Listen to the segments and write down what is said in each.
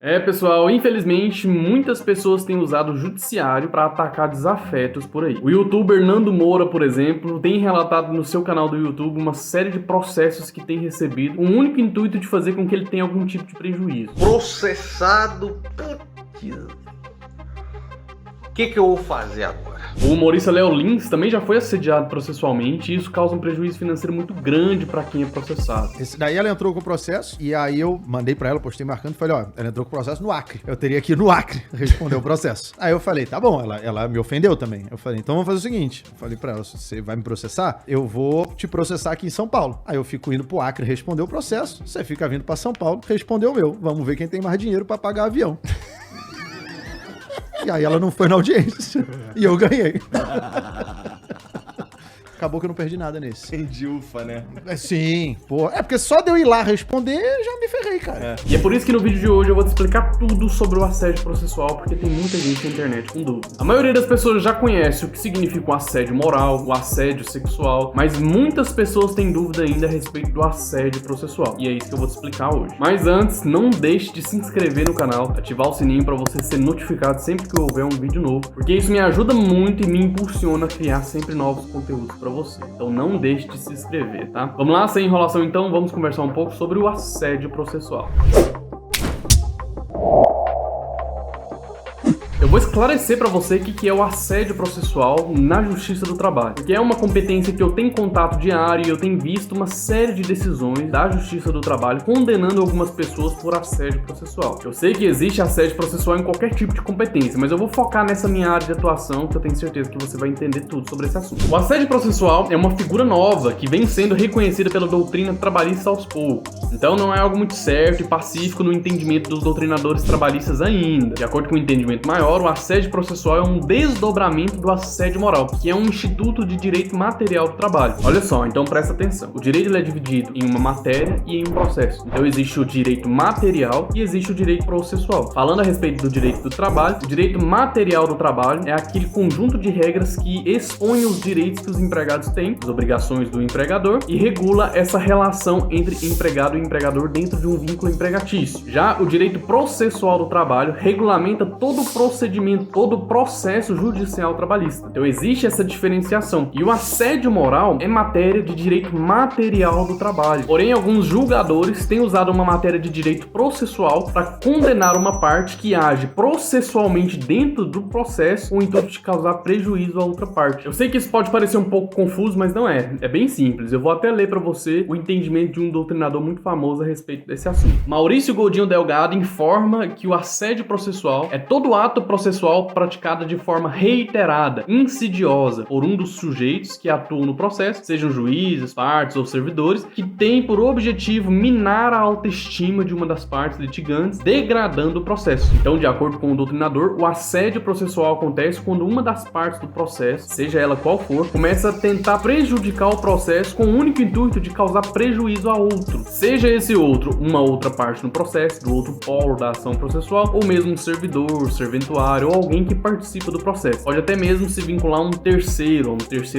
Pessoal, infelizmente muitas pessoas têm usado o judiciário para atacar desafetos por aí. O youtuber Nando Moura, por exemplo, tem relatado no seu canal do YouTube uma série de processos que tem recebido com o único intuito de fazer com que ele tenha algum tipo de prejuízo. Processado, putz. O que eu vou fazer agora? O humorista Léo Lins também já foi assediado processualmente e isso causa um prejuízo financeiro muito grande para quem é processado. Esse daí ela entrou com o processo e aí eu mandei pra ela, postei marcando e falei, ó, ela entrou com o processo no Acre. Eu teria que ir no Acre responder o processo. Aí eu falei, tá bom, ela me ofendeu também. Eu falei, então vamos fazer o seguinte. Eu falei pra ela, se você vai me processar, eu vou te processar aqui em São Paulo. Aí eu fico indo pro Acre responder o processo, você fica vindo pra São Paulo responder o meu. Vamos ver quem tem mais dinheiro pra pagar avião. E aí ela não foi na audiência. E eu ganhei. Acabou que eu não perdi nada nesse. Entendi, ufa, né? Sim, pô. É porque só de eu ir lá responder, já me ferrei, cara. E é por isso que no vídeo de hoje eu vou te explicar tudo sobre o assédio processual, porque tem muita gente na internet com dúvida. A maioria das pessoas já conhece o que significa o assédio moral, o assédio sexual, mas muitas pessoas têm dúvida ainda a respeito do assédio processual. E é isso que eu vou te explicar hoje. Mas antes, não deixe de se inscrever no canal, ativar o sininho para você ser notificado sempre que houver um vídeo novo, porque isso me ajuda muito e me impulsiona a criar sempre novos conteúdos para você. Então não deixe de se inscrever, tá? Vamos lá, sem enrolação então, vamos conversar um pouco sobre o assédio processual. Eu vou esclarecer pra você o que é o assédio processual na Justiça do Trabalho, porque é uma competência que eu tenho contato diário e eu tenho visto uma série de decisões da Justiça do Trabalho condenando algumas pessoas por assédio processual. Eu sei que existe assédio processual em qualquer tipo de competência, mas eu vou focar nessa minha área de atuação, que eu tenho certeza que você vai entender tudo sobre esse assunto. O assédio processual é uma figura nova que vem sendo reconhecida pela doutrina trabalhista aos poucos. Então não é algo muito certo e pacífico no entendimento dos doutrinadores trabalhistas ainda. De acordo com o entendimento maior, o assédio processual é um desdobramento do assédio moral, que é um instituto de direito material do trabalho. Olha só, então presta atenção. O direito é dividido em uma matéria e em um processo. Então existe o direito material e existe o direito processual. Falando a respeito do direito do trabalho, o direito material do trabalho é aquele conjunto de regras que expõe os direitos que os empregados têm, as obrigações do empregador, e regula essa relação entre empregado e empregador dentro de um vínculo empregatício. Já o direito processual do trabalho regulamenta todo o procedimento, todo o processo judicial trabalhista. Então existe essa diferenciação. E o assédio moral é matéria de direito material do trabalho. Porém, alguns julgadores têm usado uma matéria de direito processual para condenar uma parte que age processualmente dentro do processo com o intuito de causar prejuízo à outra parte. Eu sei que isso pode parecer um pouco confuso, mas não é. É bem simples. Eu vou até ler para você o entendimento de um doutrinador muito famoso a respeito desse assunto. Maurício Godinho Delgado informa que o assédio processual é todo ato processual praticado de forma reiterada, insidiosa, por um dos sujeitos que atuam no processo, sejam juízes, partes ou servidores, que tem por objetivo minar a autoestima de uma das partes litigantes, degradando o processo. Então, de acordo com o doutrinador, o assédio processual acontece quando uma das partes do processo, seja ela qual for, começa a tentar prejudicar o processo com o único intuito de causar prejuízo a outro. Seja esse outro uma outra parte no processo, do outro polo da ação processual, ou mesmo um servidor, serventuário ou alguém que participa do processo. Pode até mesmo se vincular a um terceiro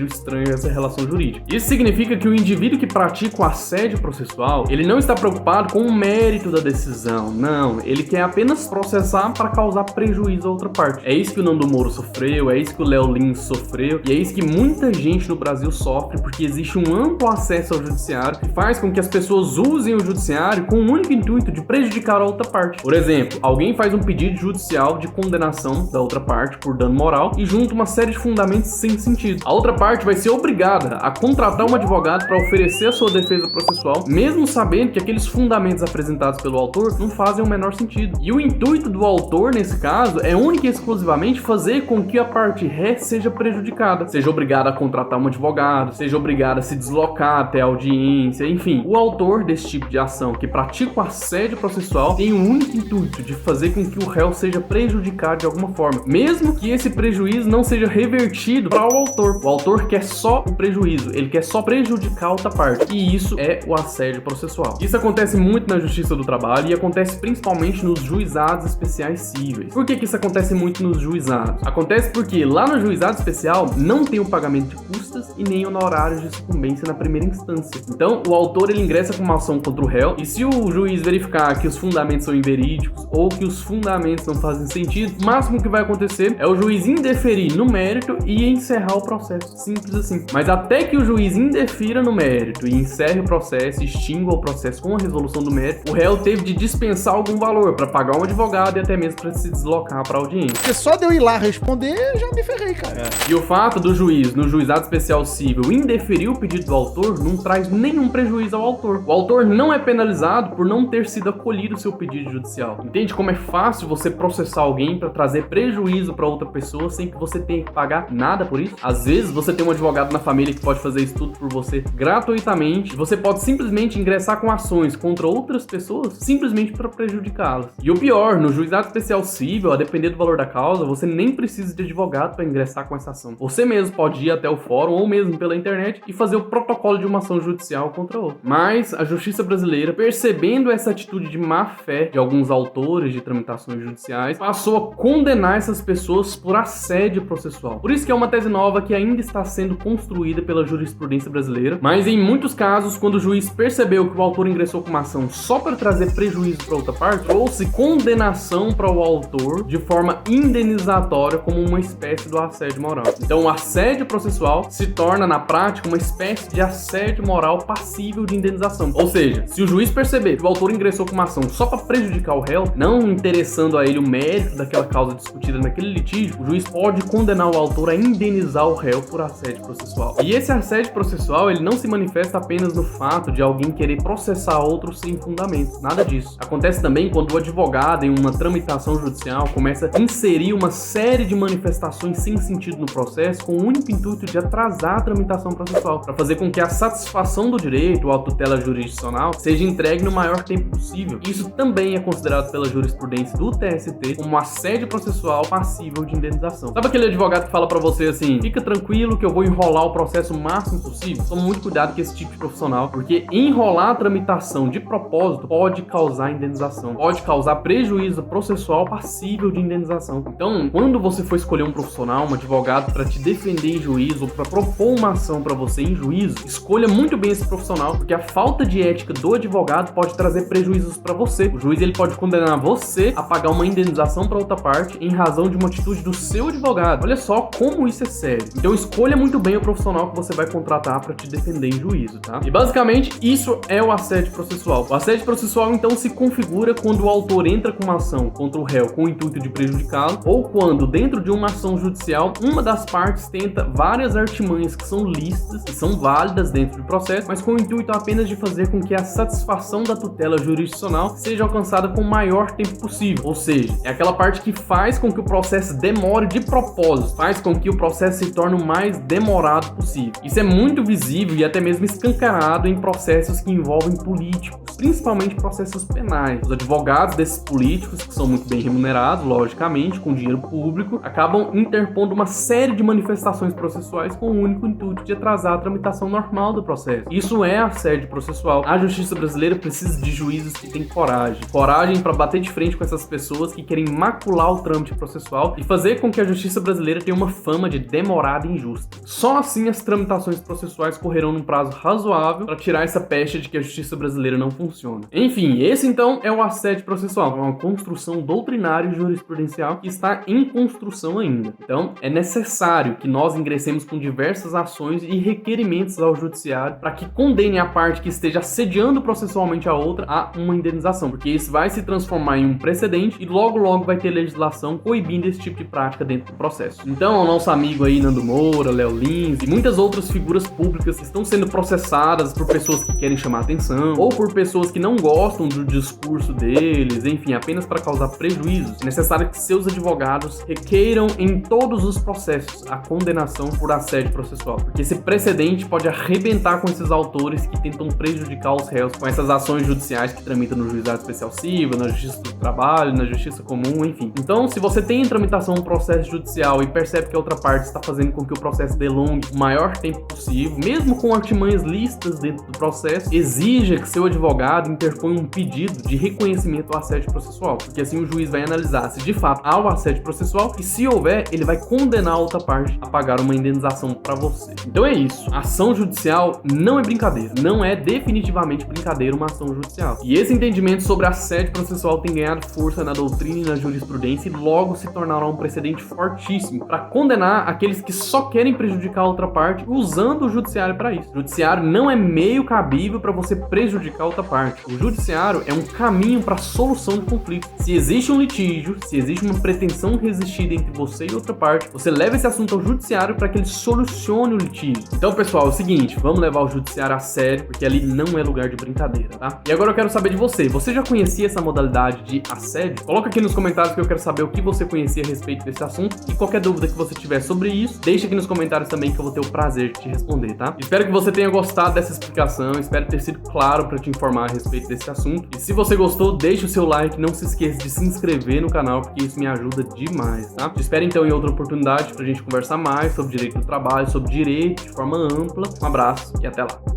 estranho a essa relação jurídica. Isso significa que o indivíduo que pratica o assédio processual, ele não está preocupado com o mérito da decisão, não, ele quer apenas processar para causar prejuízo a outra parte. É isso que o Nando Moura sofreu, é isso que o Léo Lins sofreu, e é isso que muita gente no Brasil sofre, porque existe um amplo acesso ao judiciário que faz com que as pessoas usem o judiciário com o único intuito de prejudicar a outra parte. Por exemplo, alguém faz um pedido judicial de condenação da outra parte por dano moral e junta uma série de fundamentos sem sentido. A outra parte vai ser obrigada a contratar um advogado para oferecer a sua defesa processual, mesmo sabendo que aqueles fundamentos apresentados pelo autor não fazem o menor sentido. E o intuito do autor, nesse caso, é única e exclusivamente fazer com que a parte ré seja prejudicada, seja obrigada a contratar um advogado, seja obrigada a se deslocar até a audiência, enfim. O autor desse tipo de ação que pratica o assédio processual tem o único intuito de fazer com que o réu seja prejudicado de alguma forma, mesmo que esse prejuízo não seja revertido para o autor. O autor quer só o prejuízo, ele quer só prejudicar a outra parte, e isso é o assédio processual. Isso acontece muito na Justiça do Trabalho e acontece principalmente nos juizados especiais cíveis. Por que isso acontece muito nos juizados? Acontece porque lá no juizado especial não tem o pagamento de custas e nem honorários de sucumbência na primeira instância. Então, o autor ele ingressa com uma ação contra o réu, e se o juiz verificar que os fundamentos são inverídicos ou que os fundamentos não fazem sentido, o máximo que vai acontecer é o juiz indeferir no mérito e encerrar o processo. Simples assim. Mas até que o juiz indefira no mérito e encerre o processo, extingua o processo com a resolução do mérito, o réu teve de dispensar algum valor para pagar um advogado e até mesmo para se deslocar para a audiência. Porque só de eu ir lá responder, eu já me ferrei, cara. E o fato do juiz, no juizado especial cível, indeferir o pedido do autor não traz nenhum prejuízo ao autor. O autor não é penalizado por não ter sido acolhido o seu pedido judicial. Entende como é fácil você processar alguém para trazer prejuízo para outra pessoa sem que você tenha que pagar nada por isso? Às vezes você tem um advogado na família que pode fazer isso tudo por você gratuitamente, e você pode simplesmente ingressar com ações contra outras pessoas simplesmente para prejudicá-las. E o pior, no juizado especial cível, a depender do valor da causa, você nem precisa de advogado para ingressar com essa ação. Você mesmo pode ir até o fórum ou mesmo pela internet e fazer o protocolo de uma ação judicial contra outra. Mas a justiça brasileira, percebendo essa atitude de má fé de alguns autores de tramitações judiciais, passou a condenar essas pessoas por assédio processual. Por isso que é uma tese nova que ainda está sendo construída pela jurisprudência brasileira, mas em muitos casos, quando o juiz percebeu que o autor ingressou com uma ação só para trazer prejuízo para outra parte, trouxe condenação para o autor de forma indenizatória como uma espécie do assédio moral. Então, o assédio processual se torna, na prática, uma espécie de assédio moral passível de indenização. Ou seja, se o juiz perceber que o autor ingressou com uma ação só para prejudicar o réu, não interessando a ele o mérito daquela causa discutida naquele litígio, o juiz pode condenar o autor a indenizar o réu por assédio processual. E esse assédio processual, ele não se manifesta apenas no fato de alguém querer processar outro sem fundamento. Nada disso. Acontece também quando o advogado, em uma tramitação judicial, começa a inserir uma série de manifestações sem sentido no processo com o único intuito de atrasar a tramitação processual, para fazer com que a satisfação do direito ou a tutela jurisdicional seja entregue no maior tempo possível. Isso também é considerado pela jurisprudência do TST como assédio processual passível de indenização. Sabe aquele advogado que fala para você assim, fica tranquilo que eu vou enrolar o processo o máximo possível? Tome muito cuidado com esse tipo de profissional, porque enrolar a tramitação de propósito pode causar indenização, pode causar prejuízo processual passível de indenização. Então, quando você for escolher um profissional, um advogado para te defender em juízo ou para propor uma ação para você em juízo, escolha muito bem esse profissional, porque a falta de ética do advogado pode trazer prejuízos para você. O juiz ele pode condenar você a pagar uma indenização para outra parte em razão de uma atitude do seu advogado. Olha só como isso é sério. Então, escolha muito bem o profissional que você vai contratar para te defender em juízo, tá? E basicamente isso é o assédio processual. O assédio processual então se configura quando o autor entra com uma ação contra o réu com o intuito de prejudicá-lo, ou quando dentro de uma ação judicial uma das partes tenta várias artimanhas que são lícitas e são válidas dentro do processo, mas com o intuito apenas de fazer com que a satisfação da tutela jurisdicional seja alcançada com o maior tempo possível. Ou seja, é aquela parte que faz com que o processo demore de propósito, faz com que o processo se torne o mais demorado possível. Isso é muito visível e até mesmo escancarado em processos que envolvem políticos, principalmente processos penais. Os advogados desses políticos, que são muito bem remunerados, logicamente, com dinheiro público, acabam interpondo uma série de manifestações processuais com o único intuito de atrasar a tramitação normal do processo. Isso é assédio processual. A justiça brasileira precisa de juízes que têm coragem para bater de frente com essas pessoas que querem macular o trâmite processual e fazer com que a justiça brasileira tenha uma fama de demorada e injusta. Só assim as tramitações processuais correrão num prazo razoável para tirar essa peste de que a justiça brasileira não funciona. Enfim, esse então é o assédio processual, uma construção doutrinária e jurisprudencial que está em construção ainda. Então, é necessário que nós ingressemos com diversas ações e requerimentos ao judiciário para que condene a parte que esteja assediando processualmente a outra a uma indenização, porque isso vai se transformar em um precedente e logo vai ter legislação coibindo esse tipo de prática dentro do processo. Então, o nosso amigo aí, Nando Moura, Léo Lins e muitas outras figuras públicas estão sendo processadas por pessoas que querem chamar atenção ou por pessoas pessoas que não gostam do discurso deles, enfim, apenas para causar prejuízos, é necessário que seus advogados requeiram em todos os processos a condenação por assédio processual, porque esse precedente pode arrebentar com esses autores que tentam prejudicar os réus com essas ações judiciais que tramitam no Juizado Especial Civil, na Justiça do Trabalho, na Justiça Comum, enfim. Então, se você tem em tramitação um processo judicial e percebe que a outra parte está fazendo com que o processo delongue o maior tempo possível, mesmo com artimanhas lícitas dentro do processo, exija que seu advogado interponha um pedido de reconhecimento ao assédio processual, porque assim o juiz vai analisar se de fato há o assédio processual e, se houver, ele vai condenar a outra parte a pagar uma indenização para você. Então é isso. Ação judicial não é brincadeira. Não é definitivamente brincadeira uma ação judicial. E esse entendimento sobre assédio processual tem ganhado força na doutrina e na jurisprudência e logo se tornará um precedente fortíssimo para condenar aqueles que só querem prejudicar a outra parte usando o judiciário para isso. O judiciário não é meio cabível para você prejudicar a outra parte. O judiciário é um caminho para a solução de conflitos. Se existe um litígio, se existe uma pretensão resistida entre você e outra parte, você leva esse assunto ao judiciário para que ele solucione o litígio. Então, pessoal, é o seguinte, vamos levar o judiciário a sério, porque ali não é lugar de brincadeira, tá? E agora eu quero saber de você. Você já conhecia essa modalidade de assédio? Coloca aqui nos comentários que eu quero saber o que você conhecia a respeito desse assunto e qualquer dúvida que você tiver sobre isso, deixa aqui nos comentários também que eu vou ter o prazer de te responder, tá? Espero que você tenha gostado dessa explicação, espero ter sido claro para te informar a respeito desse assunto. E se você gostou, deixa o seu like, não se esqueça de se inscrever no canal, porque isso me ajuda demais, tá? Te espero então em outra oportunidade pra gente conversar mais sobre direito do trabalho, sobre direito de forma ampla. Um abraço e até lá.